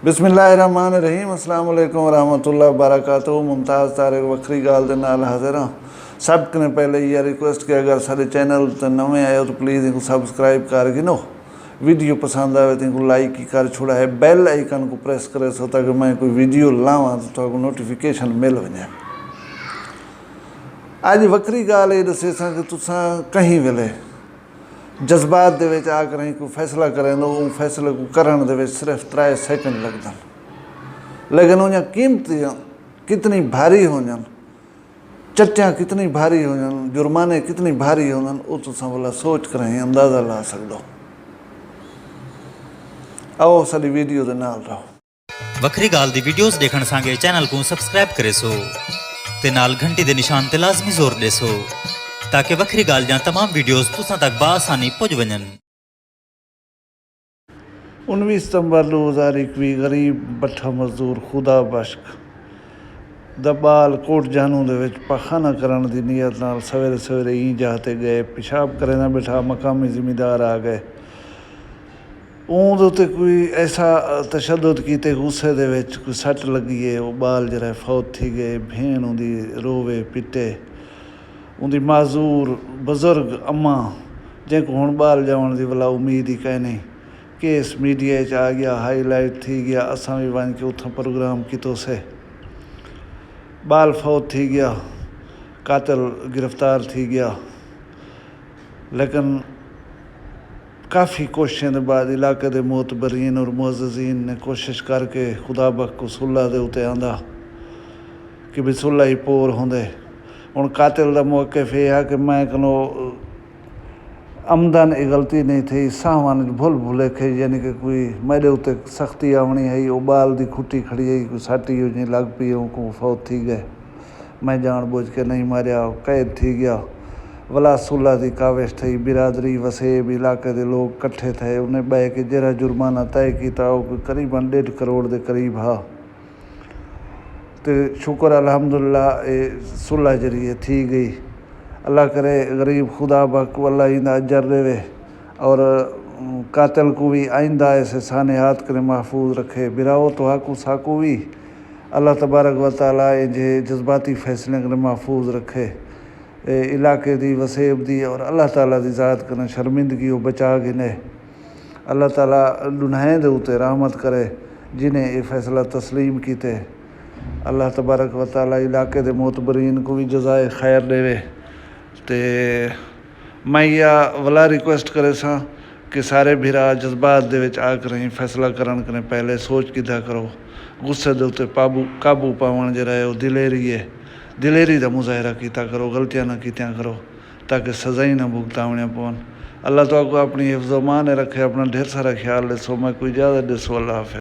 बिस्मिल्लाहिर्रहमानिर्रहीम अस्सलाम वालेकुम रहमतुल्लाहि वबरकातुहू। मुमताज़ तारिक वक्री गाल दे नाल हाज़िर हाँ। सब कने पहले यह रिक्वेस्ट कि अगर सारे चैनल ते नवे आए हो तो प्लीज़ इनको सब्सक्राइब कर गिनो। वीडियो पसंद आए तो इनको लाइक ही कर छोड़ा है, बेल आइकन को प्रेस करे सो ताकि मैं कोई वीडियो लावा तो नोटिफिकेशन मिल वने। अज वक्री गाल ये दसे कि तुसा कहीं वेले जज्बात दे विच आकर कोई फैसला करें तो वो फैसले को करन दे विच सिर्फ 3 सेकंड लगदन, लेकिन उन कीमतियाँ कितनी भारी हो जान, चट्टियाँ कितनी भारी हो जान, जुर्माने कितनी भारी हो जान, वो तुसा भला सोच कर ही अंदाज़ा ला सकदो। आओ साडी वीडियो दे नाल रहो। वक्री गाल दी वीडियोस देखण सांगे चैनल को सब्सक्राइब करे सो ते नाल घंटी दे निशान ते लाजमी जोर दे सो ताकि वक्री गाल जा तमाम वीडियोस तुसां तक बासानी पहुंच वजन। 19 सितंबर 2021 गरीब बट्ठा मजदूर खुदा बश्क दबाल कोट जानू दे विच पखाना करन दी नीयत नाल सवेरे सवेरे ही जाते गए, पेशाब करे ना बैठा मकामी जिम्मेदार आ गए। उन कोई ऐसा तशद्दुद कीते गुस्से दे विच कोई सट लगी है, वो बाल जरा फौत थी गए, भेण उंदी रोवे पिटे, उनकी माजूर बुजुर्ग अम्मा जिनको हुण बाल जावन की भला उम्मीद ही कहीं नहीं। केस मीडिया आ गया, हाईलाइट थी गया, असां भी वन के उतना प्रोग्राम कितो से, बाल फौत थी गया, कातिल गिरफ्तार थी गया। लेकिन काफ़ी कोशिशों के बाद इलाके के मोतबरीन और मुअज़्ज़िज़ीन ने कोशिश करके खुदा बख को सुलह के उत्ते आंदा कि भी सुलह ही पोर होंदे। हुण कातिल का मौक़िफ़ यह है कि मैं कनो आमदन ये गलती नहीं थी, साहवान भुल भुलेखे यानी कि कोई मेरे उत्ते सख्ती आवनी है, वो बाल की खुट्टी खड़ी है, कोई साटी जी लग पी, को फौत थी गए, मैं जान बुझ के नहीं मारिया, कैद थी गया। वला सुलह की काविश थी, बिरादरी वसेब इलाके के लोग कट्ठे थे, उन्हें बह के जरा जुर्माना तय किया, वो कोई करीबन 1.5 करोड़ के करीब हा। तो शुक्र अल्हम्दुलिल्लाह ये सुलह जरिए थी गई। अल्लाह करे गरीब खुदा बक अल्लाह इंदा अजर देवे और कातिल को भी आइंदा ऐसे सानियात करे महफूज रखे। बिराओ तो हाकू साकू भी अल्लाह तबारक व तआला जे जज्बाती फैसले करे महफूज रखे, इलाके दी वसेब दी और अल्लाह ताला दी ज़ात कने शर्मिंदगी वो बचा गिने। अल्लाह ताला दुनिया दे उते रहमत करे जिन्हें ये फैसला तस्लीम कीते। अल्लाह तबारक व तआला इलाके दे मोतबरीन को भी जज़ाए खैर देवे। ते मैं यह वाला रिक्वेस्ट करे सा कि सारे भीरा जज्बात दे विच आकर ही फैसला करन कने पहले सोच किदा करो। गुस्से दे उत्ते काबू पावन जरा है वो दिलेरी है, दिलेरी का मुजाहरा किया करो, गलतियाँ ना कीतियाँ करो ताकि सज़ाई ना भुगतावनियाँ पवन। अल्लाह तो आपको अपनी हिफ्ज़ मान रखे, अपना ढेर सारा ख्याल दसो। मैं कोई ज़्यादा दसो। अल्लाह हाफ़िज़।